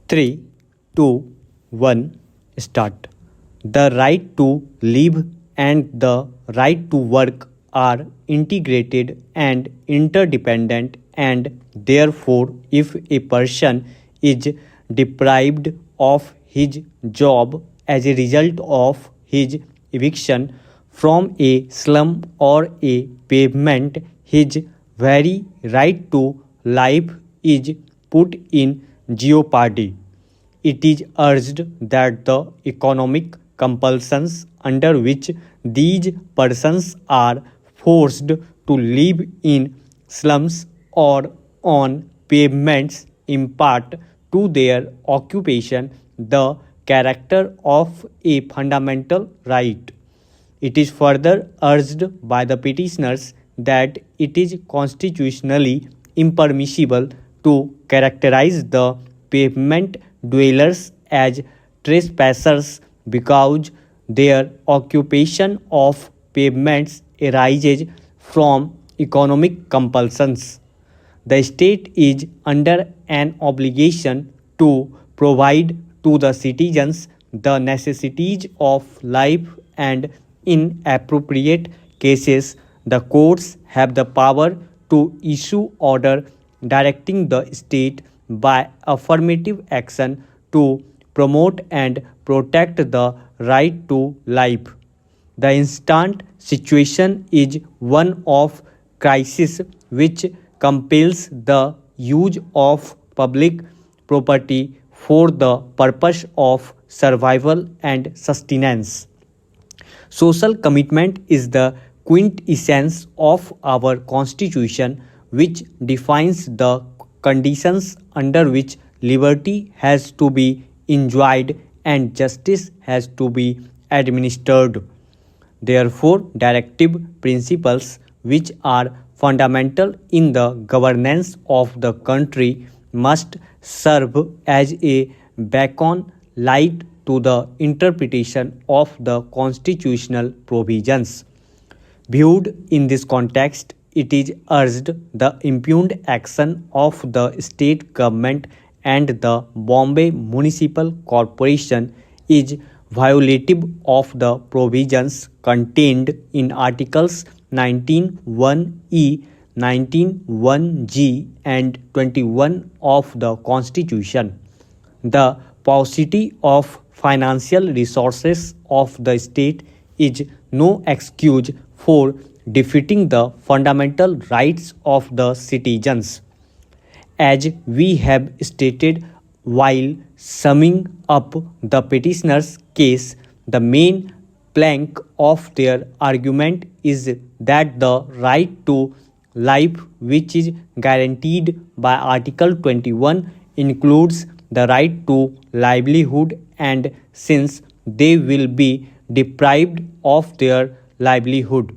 3, 2, 1, start. The right to live and the right to work are integrated and interdependent, and therefore, if a person is deprived of his job as a result of his eviction from a slum or a pavement, his very right to life is put in jeopardy. It is urged that the economic compulsions under which these persons are forced to live in slums or on pavements impart to their occupation the character of a fundamental right. It is further urged by the petitioners that it is constitutionally impermissible to characterize the pavement dwellers as trespassers because their occupation of pavements arises from economic compulsions. The state is under an obligation to provide to the citizens the necessities of life, and in appropriate cases, the courts have the power to issue order directing the state by affirmative action to promote and protect the right to life. The instant situation is one of crisis which compels the use of public property for the purpose of survival and sustenance. Social commitment is the quintessence of our Constitution, which defines the conditions under which liberty has to be enjoyed and justice has to be administered. Therefore, directive principles, which are fundamental in the governance of the country, must serve as a beacon light to the interpretation of the constitutional provisions. Viewed in this context, it is urged the impugned action of the state government and the Bombay Municipal Corporation is violative of the provisions contained in Articles 19(1)(e), 19(1)(g), and 21 of the Constitution. The paucity of financial resources of the state is no excuse for defeating the fundamental rights of the citizens. As we have stated while summing up the petitioner's case, the main plank of their argument is that the right to life, which is guaranteed by Article 21, includes the right to livelihood, and since they will be deprived of their livelihood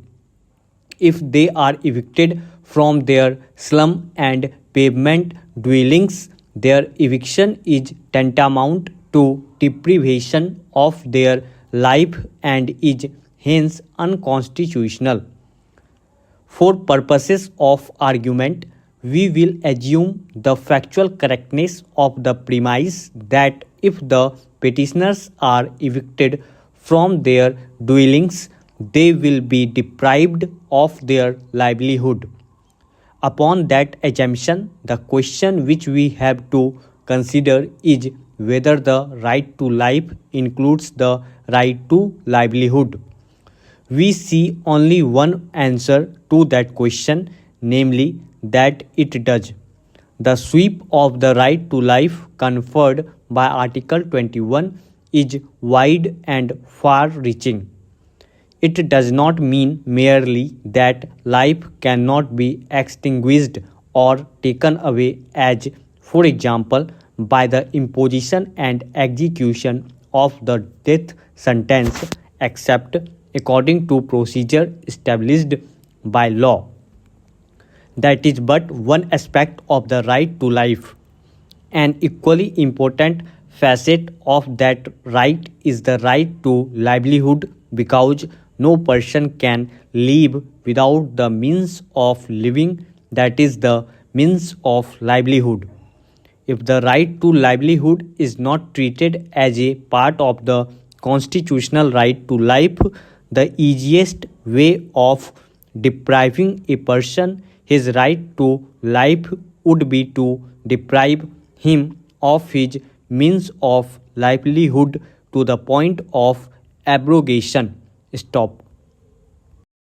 if they are evicted from their slum and pavement dwellings, their eviction is tantamount to deprivation of their life and is hence unconstitutional. For purposes of argument, we will assume the factual correctness of the premise that if the petitioners are evicted from their dwellings, they will be deprived of their livelihood. Upon that assumption, the question which we have to consider is whether the right to life includes the right to livelihood. We see only one answer to that question, namely that it does. The sweep of the right to life conferred by Article 21 is wide and far reaching. It does not mean merely that life cannot be extinguished or taken away, as, for example, by the imposition and execution of the death sentence, except according to procedure established by law. That is but one aspect of the right to life. An equally important facet of that right is the right to livelihood, because no person can live without the means of living, that is, the means of livelihood. If the right to livelihood is not treated as a part of the constitutional right to life, the easiest way of depriving a person his right to life would be to deprive him of his means of livelihood to the point of abrogation. Stop.